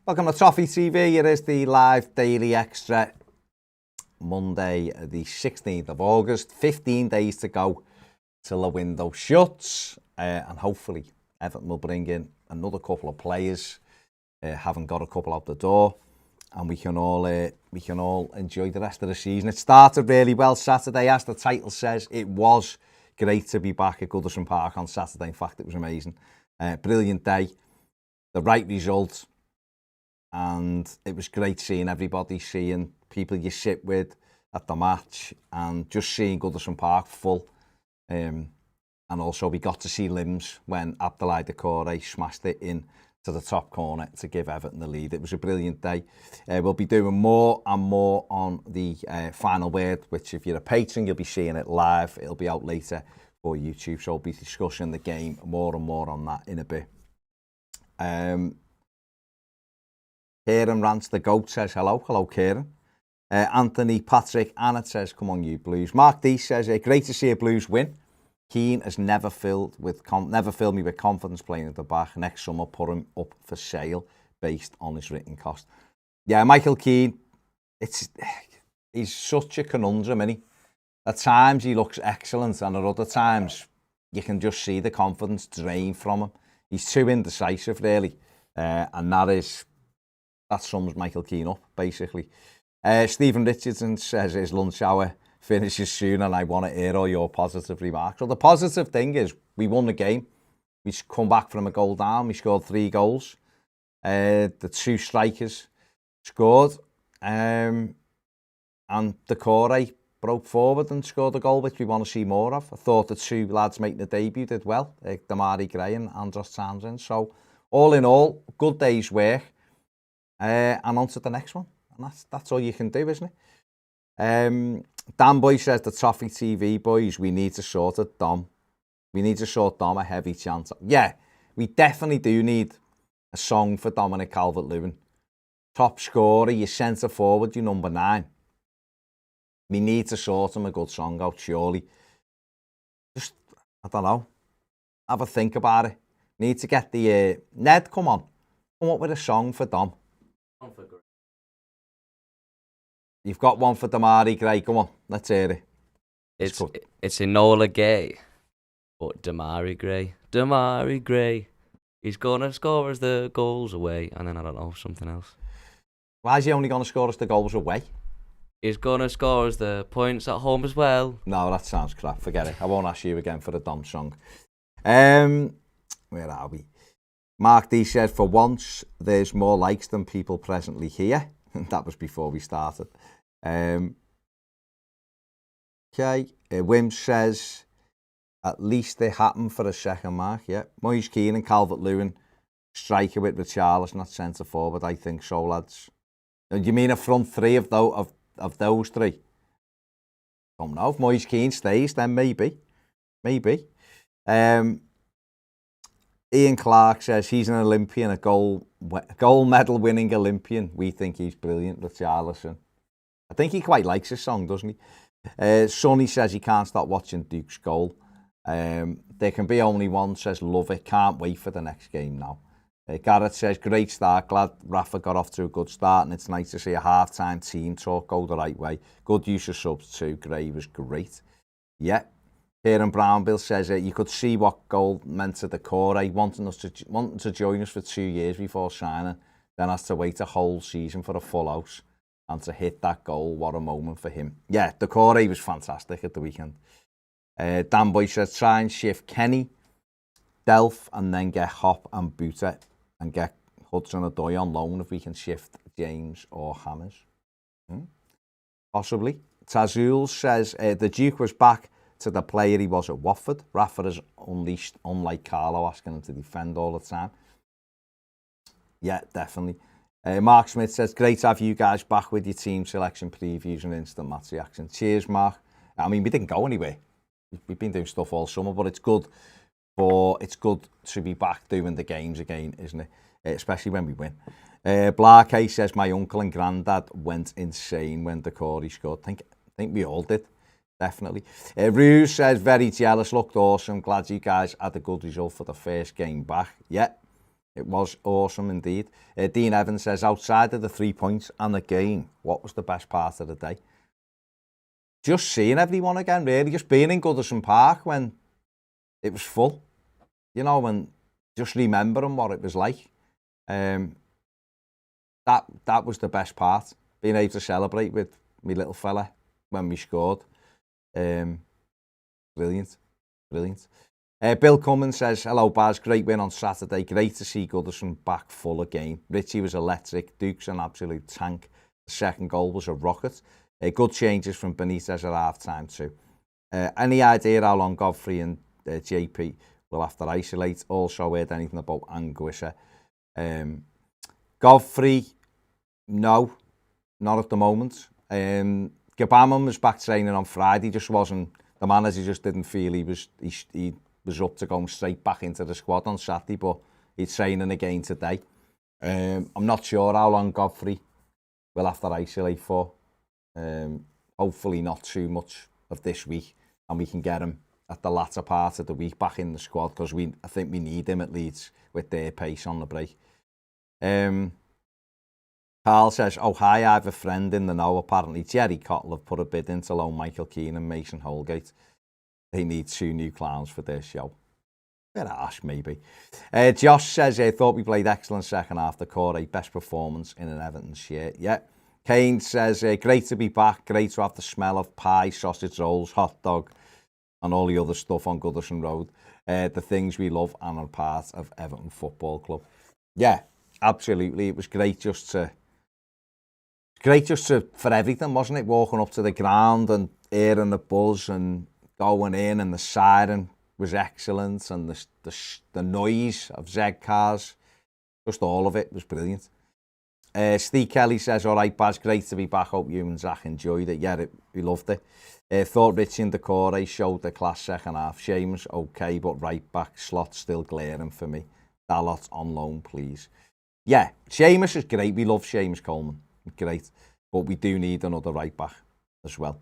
Welcome to Toffee TV. It is the live daily extra. Monday, the 16th of August. 15 days to go till the window shuts. And hopefully Everton will bring in another couple of players. Haven't got a couple out the door. And we can all enjoy the rest of the season. It started really well Saturday, as the title says. It was great to be back at Goodison Park on Saturday. In fact, it was amazing. Brilliant day. The right result. And it was great seeing everybody, seeing people you sit with at the match, and just seeing Goodison Park full. And also we got to see limbs when Abdoulaye Doucouré smashed it in to the top corner to give Everton the lead. It was a brilliant day. We'll be doing more and more on the final word, which if you're a patron, you'll be seeing it live. It'll be out later for YouTube, so we'll be discussing the game more and more on that in a bit. Kieran Rants the Goat says hello. Hello, Kieran. Anthony Patrick Annett says, come on, you Blues. Mark D says, great to see a Blues win. Keane has never filled me with confidence playing at the back. Next summer, put him up for sale based on his written cost. Yeah, Michael Keane, he's such a conundrum, isn't he? At times he looks excellent, and at other times you can just see the confidence drain from him. He's too indecisive, really, and that sums Michael Keane up, basically. Stephen Richardson says his lunch hour finishes soon and I want to hear all your positive remarks. Well, the positive thing is we won the game. We come back from a goal down. We scored 3 goals. The 2 strikers scored. And Doucouré broke forward and scored a goal, which we want to see more of. I thought the 2 lads making the debut did well, Damari Gray and Andros Townsend. So, all in all, good day's work. And on to the next one. And that's all you can do, isn't it? Dan Boy says, the Toffee TV boys, we need to sort of Dom. We need to sort Dom a heavy chance. Yeah, we definitely do need a song for Dominic Calvert-Lewin. Top scorer, your centre forward, your number 9. We need to sort him a good song out, surely. Just, I don't know, have a think about it. Need to get the... Ned, come on. Come up with a song for Dom. You've got one for Damari Gray. Come on, let's hear it. It's Enola Gay, but Damari Gray. Damari Gray. He's gonna score us the goals away, and then I don't know, something else. Why is he only gonna score us the goals away? He's gonna score us the points at home as well. No, that sounds crap. Forget it. I won't ask you again for the Dom song. Where are we? Mark D said, for once, there's more likes than people presently here. That was before we started. Okay. Wim says, at least it happened for a second, Mark. Yeah. Moise Keane and Calvert-Lewin, striker with Richarlison, not centre forward. I think so, lads. Do you mean a front 3 of those 3? Don't know. If Moise Keane stays, then maybe. Maybe. Ian Clark says he's an Olympian, a gold medal winning Olympian. We think he's brilliant, Richarlison. I think he quite likes his song, doesn't he? Sonny says he can't stop watching Duke's goal. There can be only one, says love it, can't wait for the next game now. Garrett says great start, glad Rafa got off to a good start, and it's nice to see a half-time team talk go the right way. Good use of subs too, Gray was great. Yeah. Kieran Brownbill says you could see what goal meant to Doucouré, wanting to join us for 2 years before signing, then has to wait a whole season for a full house, and to hit that goal, what a moment for him. Yeah, Doucouré was fantastic at the weekend. Dan Boy says try and shift Kenny, Delph, and then get Hop and Buta, and get Hudson-Odoi on loan if we can shift James or Hammers. Possibly. Tazul says the Duke was back to the player he was at Watford. Rafa is unleashed, unlike Carlo, asking him to defend all the time. Yeah, definitely. Mark Smith says, great to have you guys back with your team selection previews and instant match reaction. Cheers, Mark. I mean, we didn't go anywhere. We've been doing stuff all summer, but it's good to be back doing the games again, isn't it? Especially when we win. Blarkey says, my uncle and granddad went insane when Doucouré scored. I think we all did. Definitely. Ruse says, very jealous, looked awesome. Glad you guys had a good result for the first game back. Yeah, It was awesome indeed. Dean Evans says, outside of the 3 points and the game, what was the best part of the day? Just seeing everyone again, really. Just being in Goodison Park when it was full, you know, and just remembering what it was like. That was the best part. Being able to celebrate with my little fella when we scored. Brilliant. Bill Cummins says, hello, Baz. Great win on Saturday. Great to see Goodison back full again. Richie was electric. Duke's an absolute tank. The second goal was a rocket. Good changes from Benitez at half-time too. Any idea how long Godfrey and JP will have to isolate? Also heard anything about Anguissa? Godfrey, no, not at the moment. Gabamon was back training on Friday. Just wasn't, the manager just didn't feel he was up to going straight back into the squad on Saturday, but he's training again today. I'm not sure how long Godfrey will have to isolate for. Hopefully not too much of this week, and we can get him at the latter part of the week back in the squad, because I think we need him at Leeds with their pace on the break. Carl says, oh hi, I have a friend in the know. Apparently Jerry Cottle have put a bid in to loan Michael Keane and Mason Holgate. They need 2 new clowns for their show. Bit harsh, maybe. Josh says, I thought we played excellent second half. The core, best performance in an Everton shirt. Yeah. Kane says, great to be back. Great to have the smell of pie, sausage rolls, hot dog, and all the other stuff on Goodison Road. The things we love and are part of Everton Football Club. Yeah, absolutely. It was great just for everything, wasn't it? Walking up to the ground and hearing the buzz and going in, and the siren was excellent, and the noise of Z cars, just all of it was brilliant. Steve Kelly says, all right, Baz, great to be back. Hope you and Zach enjoyed it. Yeah, we loved it. Thought Richie and Decore showed the class second half. Seamus, okay, but right back slot still glaring for me. Dalot on loan, please. Yeah, Seamus is great. We love Seamus Coleman. Great. But we do need another right back as well.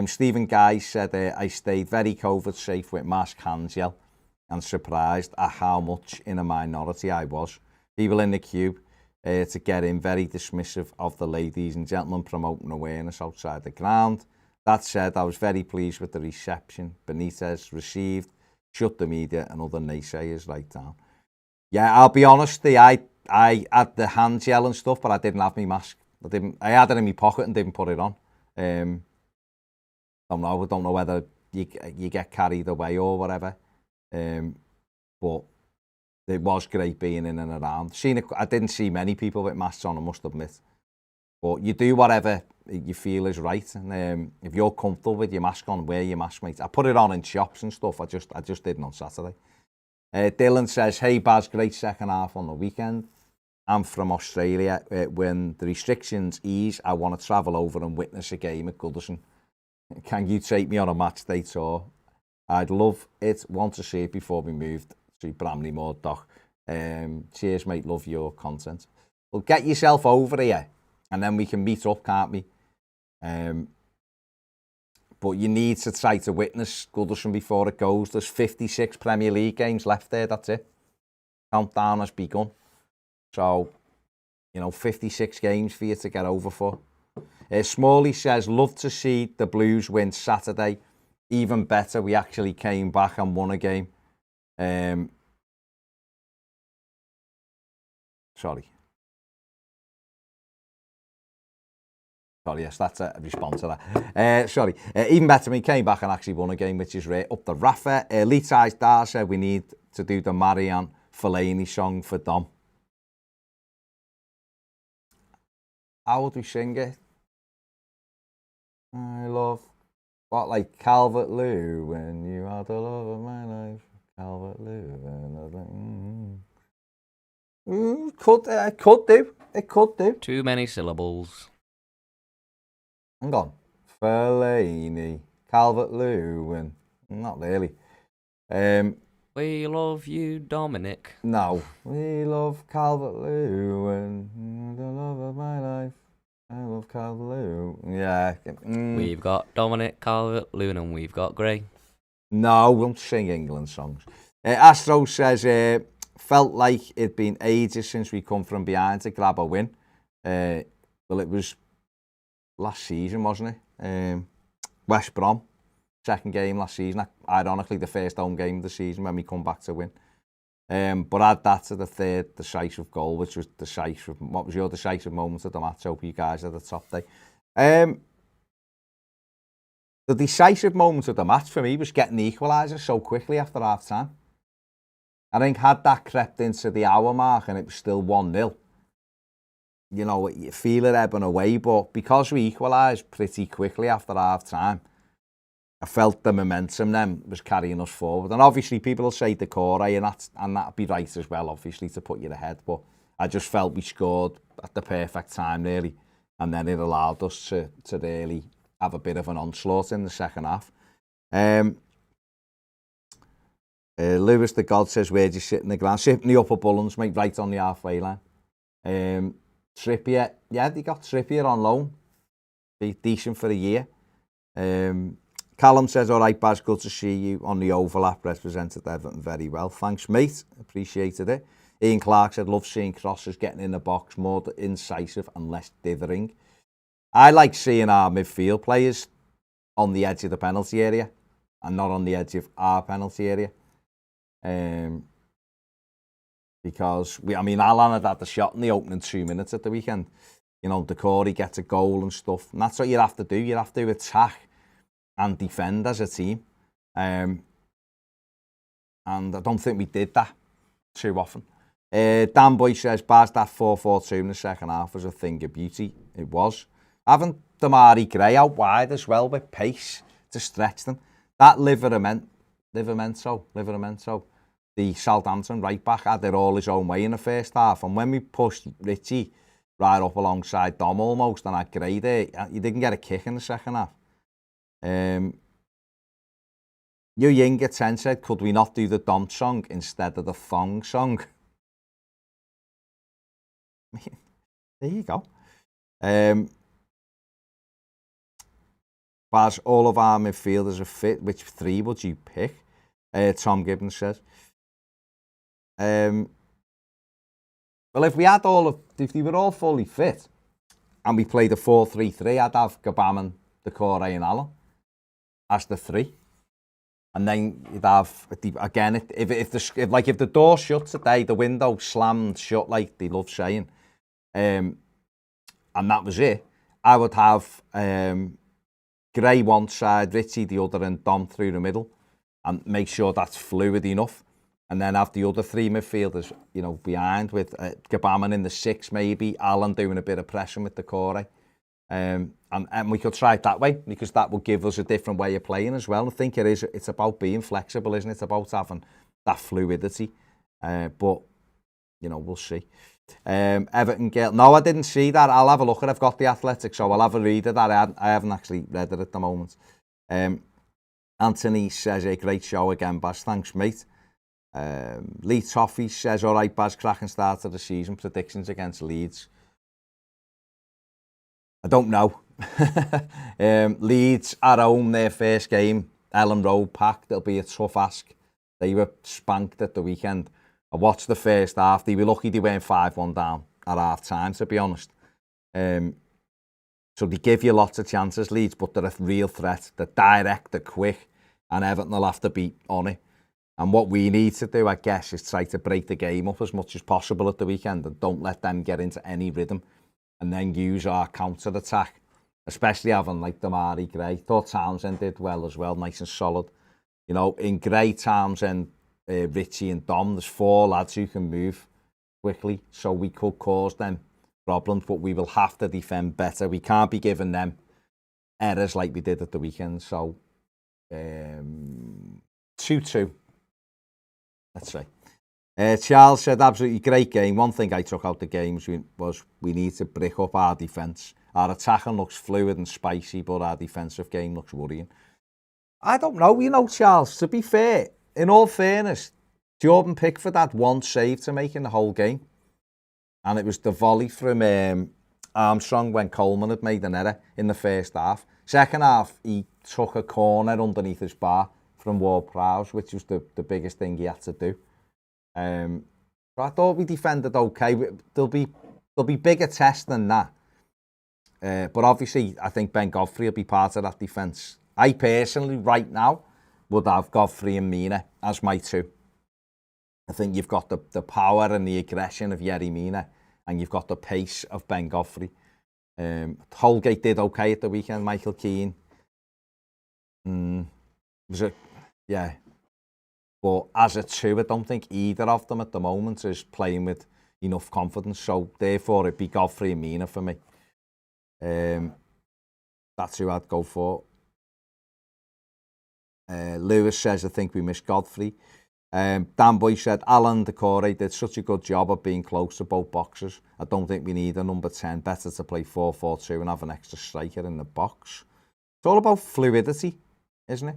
Stephen Guy said, I stayed very COVID safe with mask, hand gel, and surprised at how much in a minority I was. People in the queue to get in, very dismissive of the ladies and gentlemen promoting awareness outside the ground. That said, I was very pleased with the reception Benitez received. Shut the media and other naysayers right down. Yeah, I'll be honest, I had the hand gel and stuff, but I didn't have my mask. I had it in my pocket and didn't put it on. I don't know whether you get carried away or whatever. But it was great being in and around. I didn't see many people with masks on, I must admit. But you do whatever you feel is right. And if you're comfortable with your mask on, wear your mask, mate. I put it on in shops and stuff. I just didn't on Saturday. Dylan says, hey Baz, great second half on the weekend. I'm from Australia. When the restrictions ease, I want to travel over and witness a game at Goodison. Can you take me on a match day tour? I'd love it. Want to see it before we moved to Bramley-Moor Dock. Cheers, mate. Love your content. Well, get yourself over here, and then we can meet up, can't we? But you need to try to witness Goodison before it goes. There's 56 Premier League games left there. That's it. Countdown has begun. So, 56 games for you to get over for. Smalley says, love to see the Blues win Saturday. Even better, we actually came back and won a game. Sorry, yes, that's a response to that. Even better, we came back and actually won a game, which is rare. Up the Rafa. Leeds Eyes Dar said we need to do the Marianne Fellaini song for Dom. How would we sing it? I love, what, like Calvert-Lewin, you are the love of my life. Calvert-Lewin. It could do. Too many syllables. Hang on. Fellaini, Calvert-Lewin. Not really. We love you, Dominic. No. We love Calvert-Lewin, the love of my life. I love Calvert-Lewin. Yeah. We've got Dominic Calvert-Lewin and we've got Gray. No, we won't sing England songs. Astro says, felt like it'd been ages since we come from behind to grab a win. Well, it was last season, wasn't it? West Brom, second game last season. Ironically, the first home game of the season when we come back to win. But add that to the third decisive goal, which was decisive. What was your decisive moment of the match? Hope you guys had a top day. The decisive moment of the match for me was getting the equaliser so quickly after half time. I think had that crept into the hour mark and it was still 1-0, you know, you feel it ebbing away. But because we equalised pretty quickly after half time, I felt the momentum then was carrying us forward. And obviously people will say Decore, and that'd be right as well, obviously, to put you ahead. But I just felt we scored at the perfect time, really. And then it allowed us to really have a bit of an onslaught in the second half. Lewis the God says, where'd you sit in the ground? Sit in the upper Bullens, mate, right on the halfway line. Trippier, yeah, they got Trippier on loan. Be decent for a year. Callum says, all right, Baz, good to see you on the overlap. Represented Everton very well. Thanks, mate. Appreciated it. Ian Clark said, love seeing crosses getting in the box, more incisive and less dithering. I like seeing our midfield players on the edge of the penalty area and not on the edge of our penalty area. Because, Alan had the shot in the opening 2 minutes at the weekend. You know, Decore gets a goal and stuff. And that's what you have to do. You have to attack and defend as a team. And I don't think we did that too often. Dan Boy says, Baz, that 4-4-2 in the second half was a thing of beauty. It was. Having Damari Gray out wide as well with pace to stretch them. That Livermento, the Southampton right back, had it all his own way in the first half. And when we pushed Richie right up alongside Dom almost and had Gray there, you didn't get a kick in the second half. Yu Ying at 10 said, could we not do the Dom song instead of the Thong song? There you go. Baz, all of our midfielders are fit. Which three would you pick? Tom Gibbons says. Well, if they were all fully fit and we played a 4-3-3, I'd have Gbamin, Decore and Allen as the three. And then you'd have, again, if the door shuts today, the window slammed shut, like they love saying, and that was it, I would have Gray one side, Richie the other, and Dom through the middle, and make sure that's fluid enough. And then have the other three midfielders, you know, behind with Gbamin in the 6 maybe, Alan doing a bit of pressing with Decore. And we could try it that way, because that will give us a different way of playing as well. I think it's about being flexible, isn't it? It's about having that fluidity. But, you know, we'll see. Everton Gale. No, I didn't see that. I'll have a look at it. I've got the Athletic, so I'll have a read of that. I haven't actually read it at the moment. Anthony says, a great show again, Baz. Thanks, mate. Lee Toffee says, all right, Baz, cracking start to the season. Predictions against Leeds. I don't know. Leeds at home, their first game, Ellen Road packed. It'll be a tough ask. They were spanked at the weekend. I watched the first half. They were lucky they went 5-1 down at half time, to be honest. So they give you lots of chances, Leeds, but they're a real threat. They're direct, they're quick, and Everton will have to be on it. And what we need to do, I guess, is try to break the game up as much as possible at the weekend and don't let them get into any rhythm. And then use our counter-attack, especially having like Damari Gray. Thought Townsend did well as well, nice and solid. You know, in Gray, Townsend, Richie and Dom, there's 4 lads who can move quickly, so we could cause them problems, but we will have to defend better. We can't be giving them errors like we did at the weekend. So 2-2, let's say. Charles said, absolutely great game. One thing I took out the game was we need to brick up our defence. Our attacking looks fluid and spicy, but our defensive game looks worrying. I don't know, you know, Charles, to be fair, in all fairness, Jordan Pickford had 1 save to make in the whole game. And it was the volley from Armstrong when Coleman had made an error in the first half. Second half, he took a corner underneath his bar from Ward-Prowse, which was the biggest thing he had to do. So I thought we defended okay. There'll be bigger tests than that. But obviously, I think Ben Godfrey will be part of that defence. I personally, right now, would have Godfrey and Mina as my two. I think you've got the power and the aggression of Yerry Mina, and you've got the pace of Ben Godfrey. Holgate did okay at the weekend. Michael Keane. Yeah. But as a two, I don't think either of them at the moment is playing with enough confidence. So therefore, it'd be Godfrey and Mina for me. That's who I'd go for. Lewis says, I think we missed Godfrey. Dan Boy said, Alan Decore did such a good job of being close to both boxes. I don't think we need a number 10. Better to play 4-4-2 and have an extra striker in the box. It's all about fluidity, isn't it?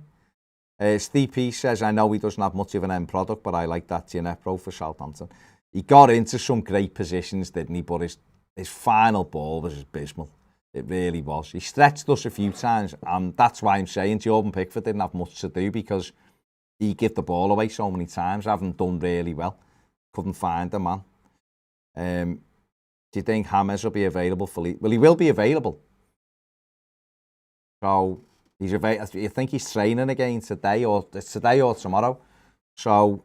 Steve P says, I know he doesn't have much of an end product, but I like that Ginepro for Southampton. He got into some great positions, didn't he? But his final ball was abysmal. It really was. He stretched us a few times, and that's why I'm saying Jordan Pickford didn't have much to do, because he gave the ball away so many times. Haven't done really well. Couldn't find a man. Do you think James will be available for Leeds? Well, he will be available. So he's available. You think he's training again today or tomorrow? So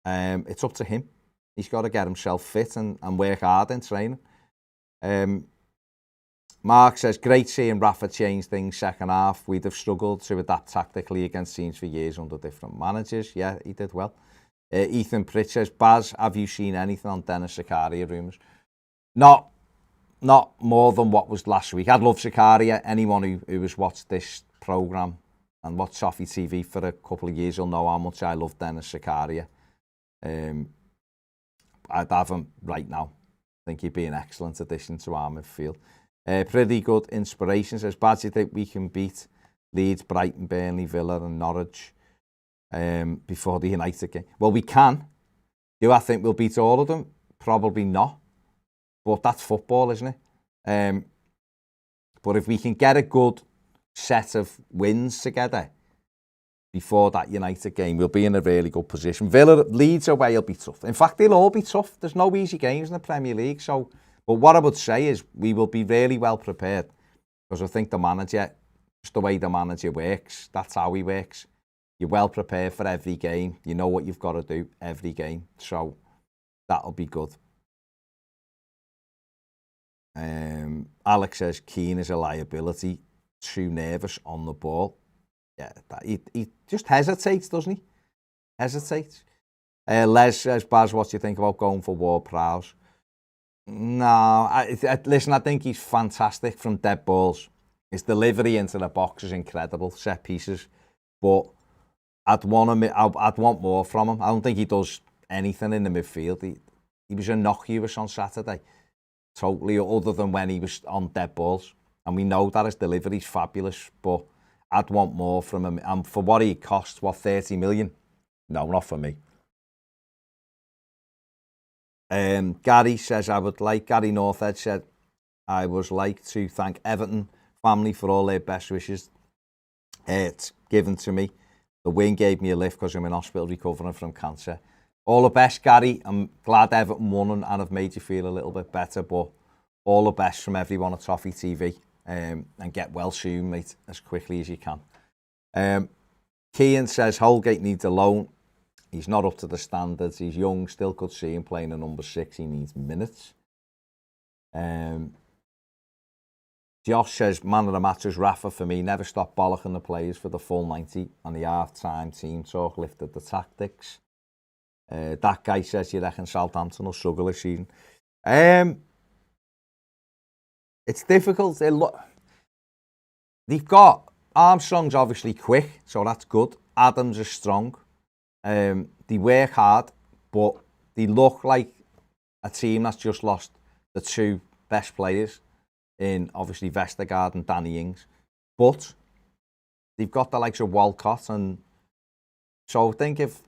it's up to him. He's got to get himself fit and work hard in training. Mark says, great seeing Rafa change things second half. We'd have struggled to adapt tactically against teams for years under different managers. Yeah, he did well. Ethan Pritch says, Baz, have you seen anything on Dennis Zakaria rumours? Not more than what was last week. I'd love Zakaria. Anyone who has watched this programme and watched Toffee TV for a couple of years will know how much I love Dennis Zakaria. I'd have him right now. I think he'd be an excellent addition to our midfield. Pretty good inspiration. Says, Bad, you think we can beat Leeds, Brighton, Burnley, Villa and Norwich before the United game? Well, we can. Do I think we'll beat all of them? Probably not. But that's football, isn't it? But if we can get a good set of wins together before that United game, we'll be in a really good position. Villa, Leeds away will be tough. In fact, they'll all be tough. There's no easy games in the Premier League. So, but what I would say is we will be really well prepared, because I think the manager, just the way the manager works, that's how he works. You're well prepared for every game. You know what you've got to do every game. So that'll be good. Alex says Keane is a liability, too nervous on the ball. Yeah, he just hesitates, doesn't he? Hesitates. Les says, Baz, what do you think about going for Ward-Prowse? No, listen, I think he's fantastic from dead balls. His delivery into the box is incredible, set pieces. But I'd want more from him. I don't think he does anything in the midfield. He was innocuous on Saturday, totally, other than when he was on dead balls. And we know that his delivery's fabulous, but I'd want more from him. And for what he costs, 30 million? No, not for me. Gary says, Gary Northhead said, I would like to thank Everton family for all their best wishes. It's given to me. The win gave me a lift because I'm in hospital recovering from cancer. All the best, Gary. I'm glad Everton won and have made you feel a little bit better, but all the best from everyone at Toffee TV. And get well soon, mate, as quickly as you can. Keane says, Holgate needs a loan. He's not up to the standards. He's young, still could see him playing a number 6. He needs minutes. Josh says, man of the match is Rafa for me. Never stop bollocking the players for the full 90. And the half-time team talk lifted the tactics. That guy says, you reckon Southampton will struggle this season? It's difficult. They've got Armstrong's obviously quick, so that's good. Adams is strong. They work hard, but they look like a team that's just lost the 2 best players in obviously Vestergaard and Danny Ings. But they've got the likes of Walcott, and so I think if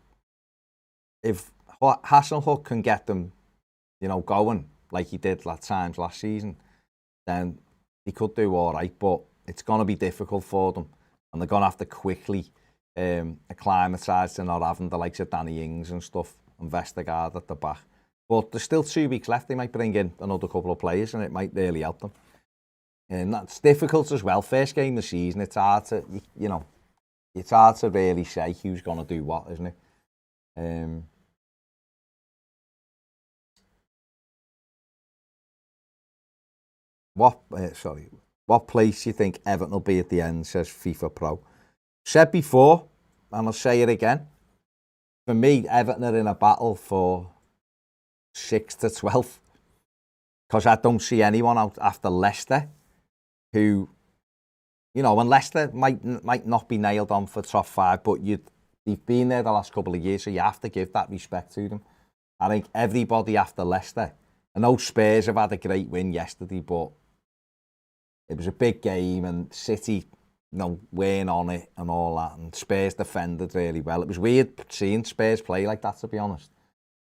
Hasselhoff can get them, going like he did times last season, then he could do all right. But it's going to be difficult for them, and they're going to have to quickly acclimatise to not having the likes of Danny Ings and stuff and Vestergaard at the back. But there's still 2 weeks left. They might bring in another couple of players and it might really help them. And that's difficult as well. First game of the season, it's hard to, it's hard to really say who's going to do what, isn't it? What place do you think Everton will be at the end, says FIFA Pro. Said before, and I'll say it again. For me, Everton are in a battle for 6th to 12th. Because I don't see anyone out after Leicester who, and Leicester might not be nailed on for top 5, but they've been there the last couple of years, so you have to give that respect to them. I think everybody after Leicester, I know Spurs have had a great win yesterday, but it was a big game and City, weren't on it and all that, and Spurs defended really well. It was weird seeing Spurs play like that, to be honest.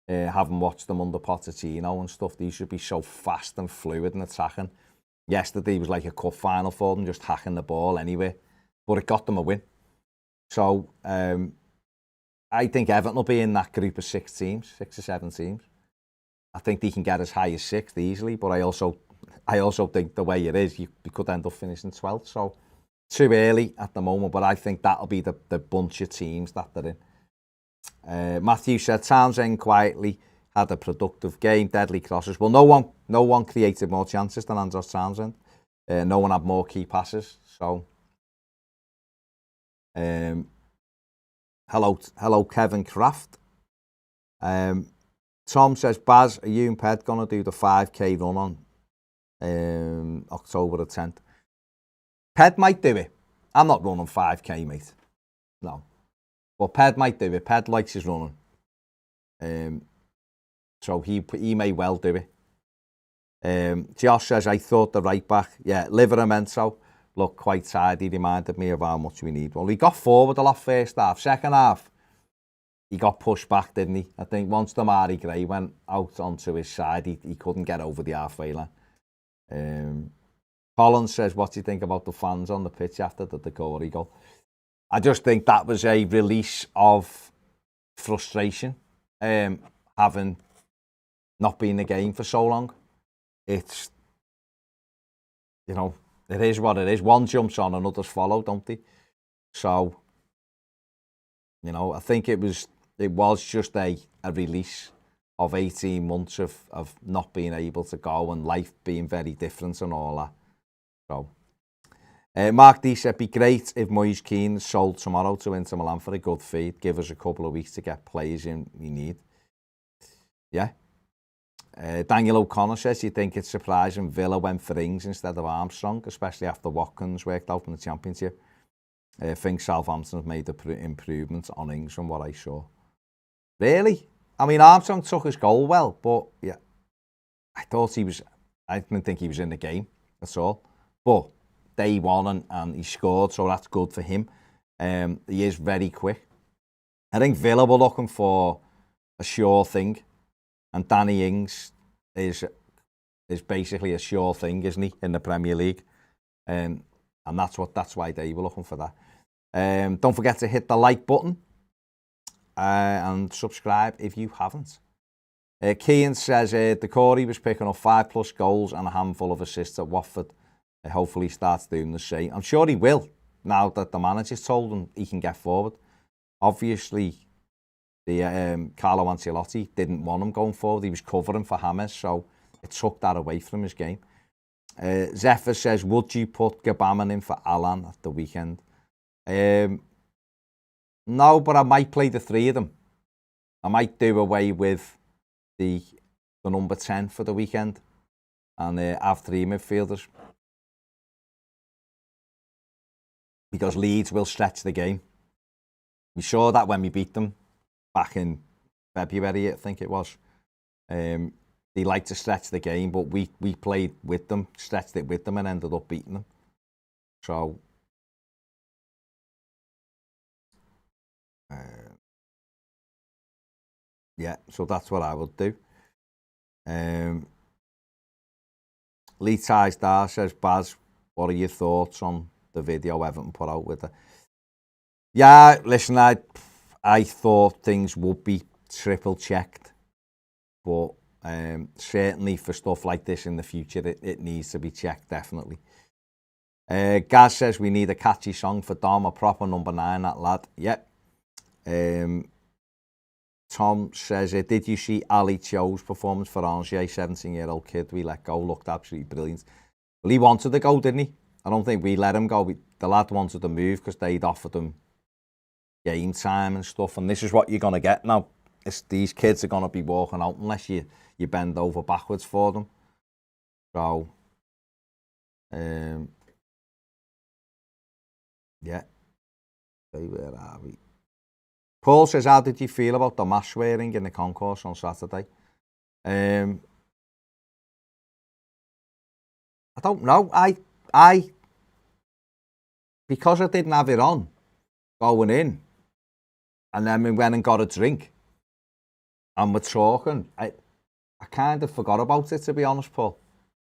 Having watched them under Pochettino and stuff, they should be so fast and fluid and attacking. Yesterday was like a cup final for them, just hacking the ball anyway, but it got them a win. So I think Everton will be in that group of 6 or 7 teams. I think they can get as high as 6th easily, but I also think the way it is, you could end up finishing 12th. So too early at the moment, but I think that'll be the bunch of teams that they're in. Mathew said Townsend quietly had a productive game, deadly crosses. Well, no one created more chances than Andros Townsend. No one had more key passes. So, hello, Kevin Kraft. Tom says, Baz, are you and Ped going to do the 5k run on October the 10th? Ped might do it. I'm not running 5k, mate. No. But Ped might do it. Ped likes his running. So he may well do it. Josh says, I thought the right back, Livramento, looked quite tired. He reminded me of how much we need. Well, he got forward a lot first half. Second half, he got pushed back, didn't he? I think once Damari Gray went out onto his side, he couldn't get over the halfway line. Collins says, what do you think about the fans on the pitch after the Decore goal? I just think that was a release of frustration, having not been in the game for so long. It's, it is what it is. One jumps on and others follow, don't they? So, I think it was just a release of 18 months of not being able to go and life being very different and all that. So, Mark D said, be great if Moise Keane sold tomorrow to Inter Milan for a good fee. Give us a couple of weeks to get players in we need. Yeah. Daniel O'Connor says, you think it's surprising Villa went for Ings instead of Armstrong, especially after Watkins worked out in the Championship. I think Southampton have made the improvements on Ings from what I saw. Really? I mean, Armstrong took his goal well, but yeah, I didn't think he was in the game, that's all. But day one and he scored, so that's good for him. He is very quick. I think Villa were looking for a sure thing, and Danny Ings is basically a sure thing, isn't he, in the Premier League? And that's why they were looking for that. Don't forget to hit the like button and subscribe if you haven't. Keane says Decore was picking up 5+ goals and a handful of assists at Watford. Hopefully he starts doing the same. I'm sure he will, now that the manager's told him he can get forward. Obviously, the Carlo Ancelotti didn't want him going forward. He was covering for James, so it took that away from his game. Zephyr says, would you put Gabaman in for Alan at the weekend? No, but I might play the 3 of them. I might do away with the number 10 for the weekend and have 3 midfielders. Because Leeds will stretch the game. We saw that when we beat them back in February, I think it was. They like to stretch the game, but we played with them, stretched it with them and ended up beating them. So, yeah, so that's what I would do. Lee Ties Dar says, Baz, what are your thoughts on the video Everton put out with it? Yeah, listen, I thought things would be triple checked. But certainly for stuff like this in the future, it needs to be checked, definitely. Gaz says we need a catchy song for Dom, a proper number 9, that lad. Yep. Tom says, did you see Ali Cho's performance for Angers, 17-year-old kid we let go? Looked absolutely brilliant. Well, he wanted to go, didn't he? I don't think we let him go. The lad wanted to move because they'd offered him game time and stuff. And this is what you're going to get now. These kids are going to be walking out unless you bend over backwards for them. So, yeah. Where are we? Paul says, how did you feel about the mask wearing in the concourse on Saturday? I don't know. I because I didn't have it on going in, and then we went and got a drink, and we're talking, I kind of forgot about it, to be honest, Paul.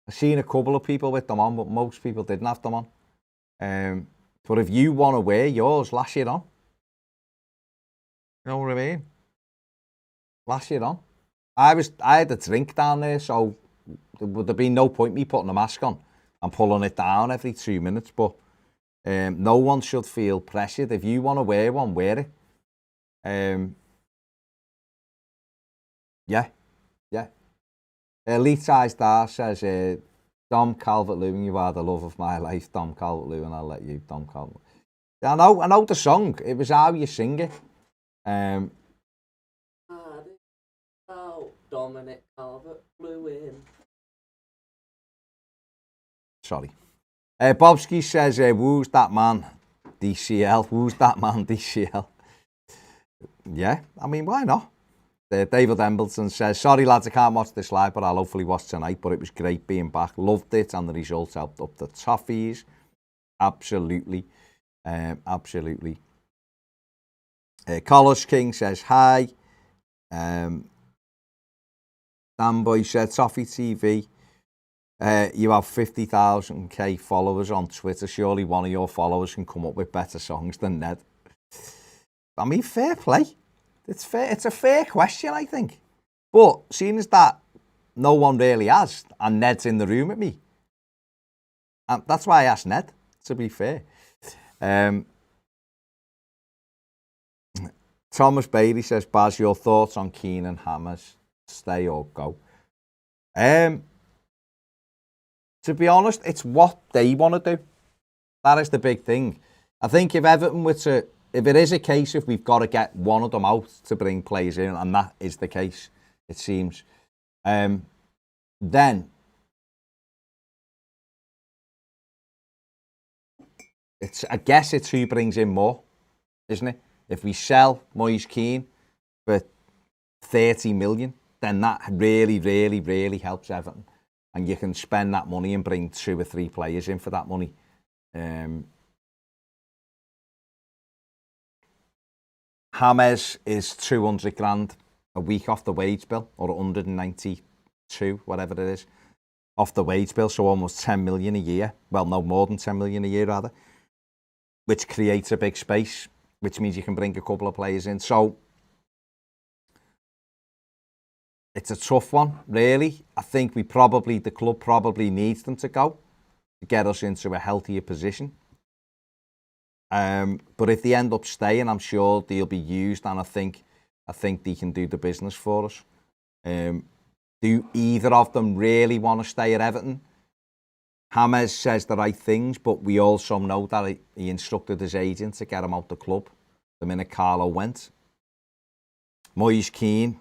I've seen a couple of people with them on, but most people didn't have them on. But if you want to wear yours, lash it on. You know what I mean? Lash it on. I had a drink down there, so there would have been no point me putting a mask on and pulling it down every 2 minutes. But no one should feel pressured. If you want to wear one, wear it. Yeah. Elite Size Star says, Dom Calvert-Lewin, you are the love of my life. Dom Calvert-Lewin, I'll let you. Dom Calvert. I know the song. It was how you sing it. Dominic Calvert-Lewin. Sorry. Bobski says, who's that man? DCL. Who's that man? DCL. Yeah, I mean, why not? David Embleton says, sorry lads, I can't watch this live, but I'll hopefully watch tonight. But it was great being back. Loved it, and the results helped up the Toffees. Absolutely. Absolutely. Collis King says, hi. Danboy said, Toffee TV, you have 50,000 followers on Twitter. Surely one of your followers can come up with better songs than Ned. I mean, fair play. It's fair. It's a fair question, I think. But seeing as that no one really has, and Ned's in the room with me, and that's why I asked Ned, to be fair. Thomas Bailey says, Baz, your thoughts on Keane and Hammers, stay or go? To be honest, it's what they want to do. That is the big thing. I think if Everton were to, if it is a case of we've got to get one of them out to bring players in, and that is the case, it seems, then I guess it's who brings in more, isn't it? If we sell Moise Keane for 30 million, then that really, really, really helps Everton. And you can spend that money and bring 2 or 3 players in for that money. James is 200 grand a week off the wage bill, or 192, whatever it is, off the wage bill, so almost 10 million a year. Well, no, more than 10 million a year, rather, which creates a big space, which means you can bring a couple of players in. So it's a tough one, really. I think the club probably needs them to go to get us into a healthier position. But if they end up staying, I'm sure they'll be used, and I think they can do the business for us. Do either of them really want to stay at Everton? James says the right things, but we also know that he instructed his agent to get him out the club the minute Carlo went. Moise Keane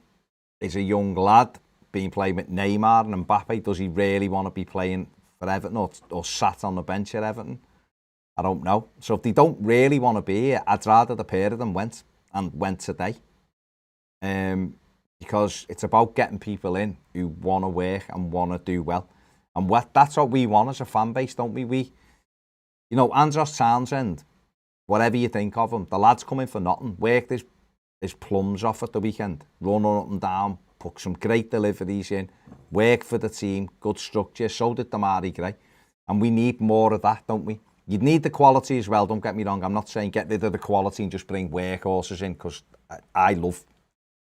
is a young lad, being playing with Neymar and Mbappe. Does he really want to be playing for Everton or sat on the bench at Everton? I don't know. So if they don't really want to be here, I'd rather the pair of them went today. Because it's about getting people in who want to work and want to do well. And that's what we want as a fan base, don't we? Andros Townsend, whatever you think of him, the lad's coming for nothing. Worked his plums off at the weekend, run up and down, put some great deliveries in, work for the team, good structure. So did Damari Gray. And we need more of that, don't we? You'd need the quality as well, don't get me wrong. I'm not saying get rid of the quality and just bring workhorses in, because I love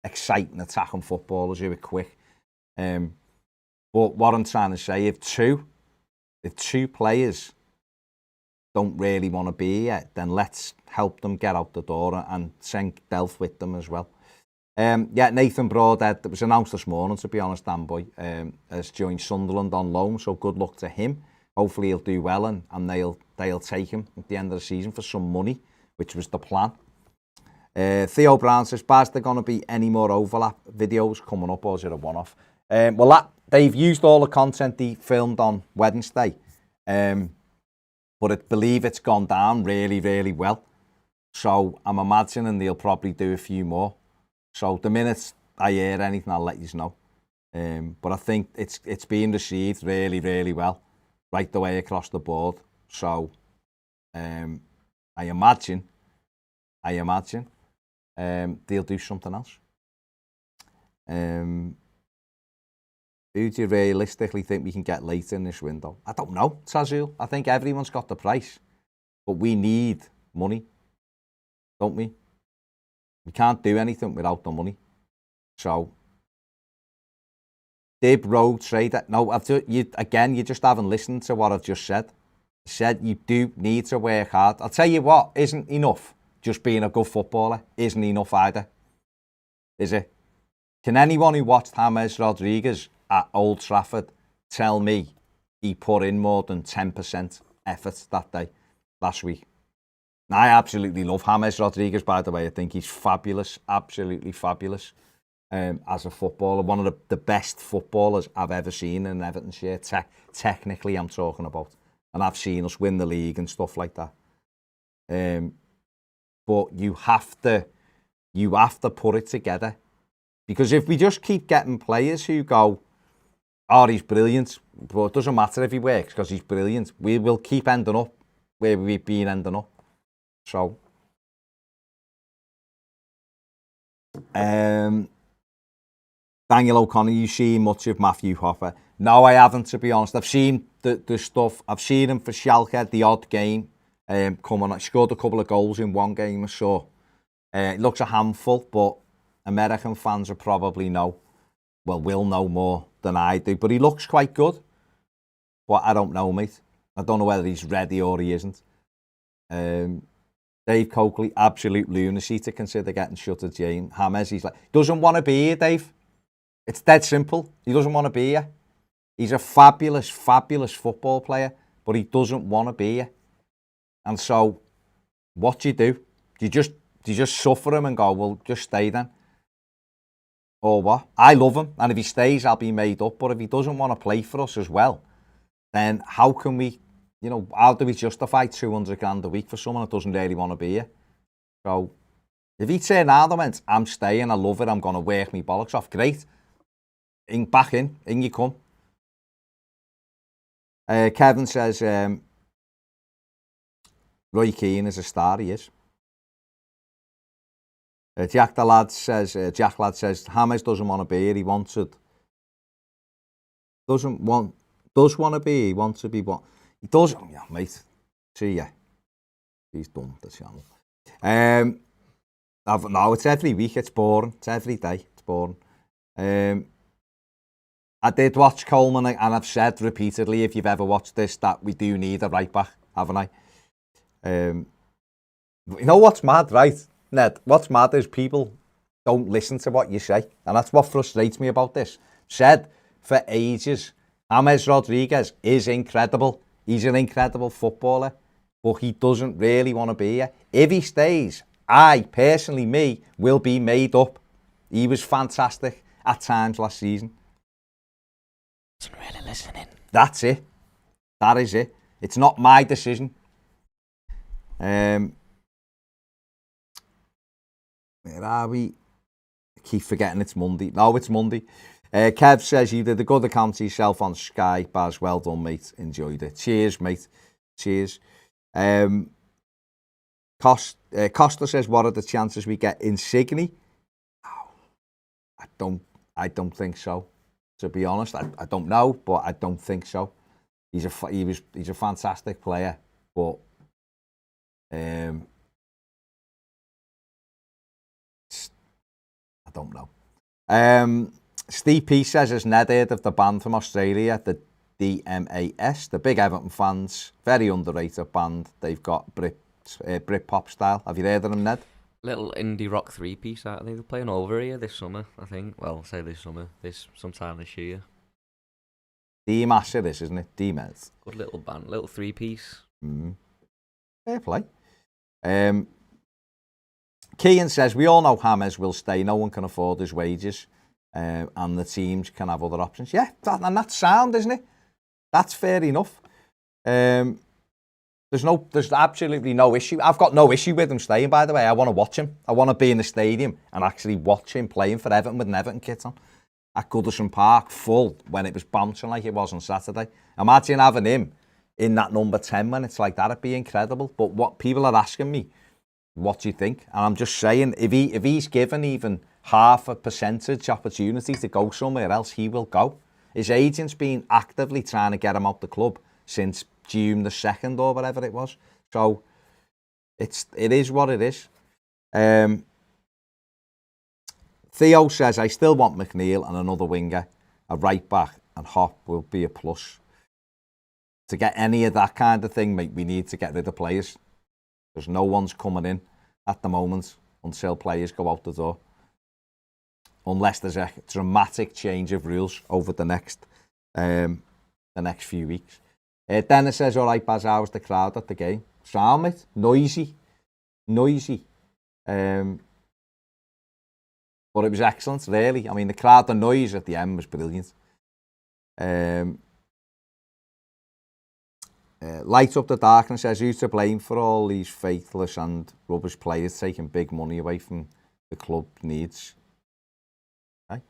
exciting attacking footballers who are quick. But what I'm trying to say, if two players don't really want to be here, then let's help them get out the door and send Delph with them as well. Nathan Broadhead, that was announced this morning, to be honest, Dan Boy, has joined Sunderland on loan, so good luck to him. Hopefully he'll do well and they'll take him at the end of the season for some money, which was the plan. Theo Brown says, Baz, there going to be any more overlap videos coming up, or is it a one-off? They've used all the content they filmed on Wednesday, but I believe it's gone down really, really well. So I'm imagining they'll probably do a few more. So the minute I hear anything, I'll let you know. But I think it's being received really, really well, right the way across the board. So I imagine they'll do something else. Who do you realistically think we can get later in this window? I don't know, Tazul. I think everyone's got the price, but we need money, don't we? We can't do anything without the money. So, Dib Road Trader. No, you just haven't listened to what I've just said. I said you do need to work hard. I'll tell you what, isn't enough. Just being a good footballer isn't enough either. Is it? Can anyone who watched James Rodriguez at Old Trafford tell me he put in more than 10% effort that day, last week? I absolutely love James Rodriguez, by the way. I think he's fabulous, absolutely fabulous as a footballer. One of the best footballers I've ever seen in Everton shirt. Technically, I'm talking about. And I've seen us win the league and stuff like that. But you have to put it together. Because if we just keep getting players who go, oh, he's brilliant, but it doesn't matter if he works because he's brilliant, we will keep ending up where we've been ending up. So, Daniel O'Connor, you seen much of Mathew Hoffa? No, I haven't, to be honest. I've seen the stuff. I've seen him for Schalke, the odd game. Coming, he scored a couple of goals in one game I saw. It looks a handful, but American fans will probably will know more than I do. But he looks quite good. But I don't know, mate. I don't know whether he's ready or he isn't. Dave Coakley, absolute lunacy to consider getting shut at Jane. James, he's like, doesn't want to be here, Dave. It's dead simple. He doesn't want to be here. He's a fabulous, fabulous football player, but he doesn't want to be here. And so, what do? Do you just suffer him and go, well, just stay then? Or what? I love him, and if he stays, I'll be made up. But if he doesn't want to play for us as well, then how can we, how do we justify 200 grand a week for someone that doesn't really want to be here? So, if he turned out and went, I'm staying, I love it, I'm going to work my bollocks off, great. Back in you come. Kevin says, Roy Keane is a star, he is. Jack Lad says, James doesn't want to be here, he wants to be what? He does, yeah, mate. See ya. He's done the channel. No, it's every week, it's boring. It's every day, it's boring. I did watch Coleman, and I've said repeatedly, if you've ever watched this, that we do need a right back, haven't I? You know what's mad, right, Ned? What's mad is people don't listen to what you say, and that's what frustrates me about this. Said for ages, James Rodriguez is incredible. He's an incredible footballer, but he doesn't really want to be here. If he stays, me, will be made up. He was fantastic at times last season. Wasn't really listening. That's it. That is it. It's not my decision. Where are we? I keep forgetting it's Monday. No, it's Monday. Kev says you did a good account to yourself on Sky. Baz, well done, mate. Enjoyed it. Cheers, mate. Cheers. Costa says, what are the chances we get Insigne? Oh, I don't think so. To be honest, I don't know, but I don't think so. He's a fantastic player, but I don't know. Steve P says, has Ned heard of the band from Australia, the DMAS, the big Everton fans, very underrated band. They've got Britpop style. Have you heard of them, Ned? Little indie rock three-piece, aren't they? They're playing over here this summer, I think. Well, say this summer, sometime this year. DMAS it is, isn't it? DMAS. Good little band, little three-piece. Fair play. Keane says, we all know James will stay. No one can afford his wages. And the teams can have other options. Yeah, and that's sound, isn't it? That's fair enough. There's absolutely no issue. I've got no issue with him staying, by the way. I want to watch him. I want to be in the stadium and actually watch him playing for Everton with an Everton kit on. At Goodison Park, full, when it was bouncing like it was on Saturday. Imagine having him in that number 10 when it's like that. It'd be incredible. But what people are asking me, what do you think? And I'm just saying, if he's given even half a percentage opportunity to go somewhere else, he will go. His agent's been actively trying to get him out the club since June the 2nd or whatever it was. So it is what it is. Theo says, I still want McNeil and another winger, a right back, and Hop will be a plus. To get any of that kind of thing, mate, we need to get rid of players. There's no one's coming in at the moment until players go out the door. Unless there's a dramatic change of rules over the next few weeks. Dennis says, all right, Baz, how's the crowd at the game? Sound, mate? Noisy. But it was excellent, really. I mean, the crowd, the noise at the end was brilliant. Light Up the Darkness says, who's to blame for all these faithless and rubbish players taking big money away from the club needs? Okay.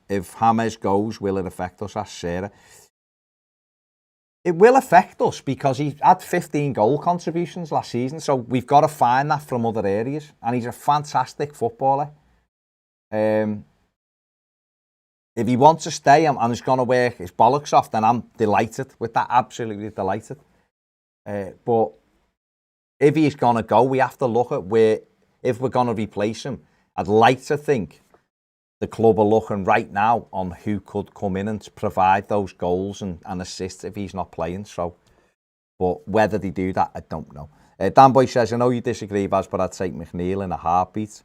If James goes, will it affect us? Asked Sarah. It will affect us because he had 15 goal contributions last season, so we've got to find that from other areas. And he's a fantastic footballer. If he wants to stay and he's going to work his bollocks off, then I'm delighted with that, absolutely delighted. But if he's going to go, we have to look at if we're going to replace him. I'd like to think the club are looking right now on who could come in and provide those goals and assists if he's not playing. So, but whether they do that, I don't know. Dan Boy says, I know you disagree, Baz, but I'd take McNeil in a heartbeat.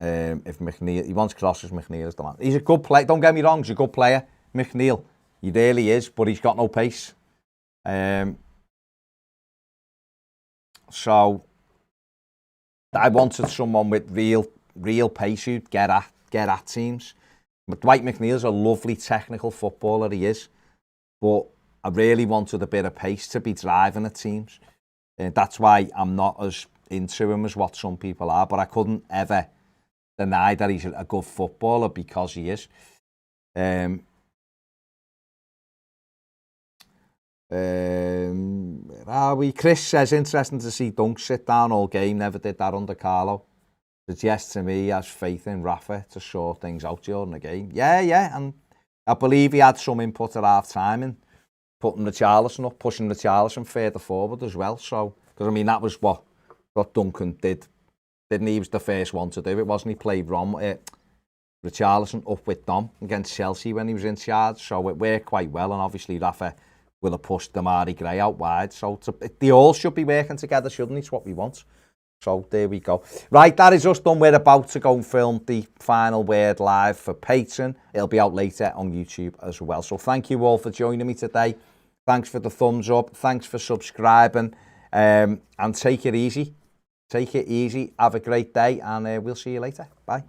If McNeil, he wants crosses, McNeil is the man. He's a good player, don't get me wrong, he's a good player, McNeil. He really is, but he's got no pace. So, I wanted someone with real pace who'd get at teams. But Dwight McNeil's a lovely technical footballer, he is. But I really wanted a bit of pace to be driving at teams. That's why I'm not as into him as what some people are, but I couldn't ever deny that he's a good footballer because he is. Where are we? Chris says, interesting to see Dunk sit down all game, never did that under Carlo. Suggests to me he has faith in Rafa to sort things out during the game. Yeah, and I believe he had some input at half time in putting Richarlison up, pushing Richarlison further forward as well. So, because I mean, that was what Duncan did. Didn't he? He was the first one to do it, wasn't he? Played Richarlison up with Dom against Chelsea when he was in charge. So it worked quite well, and obviously Rafa will have pushed Damari Gray out wide. So they all should be working together, shouldn't it? It's what we want. So there we go. Right, that is us done. We're about to go and film the final word live for Patreon. It'll be out later on YouTube as well. So thank you all for joining me today. Thanks for the thumbs up. Thanks for subscribing. And take it easy. Take it easy. Have a great day, and we'll see you later. Bye.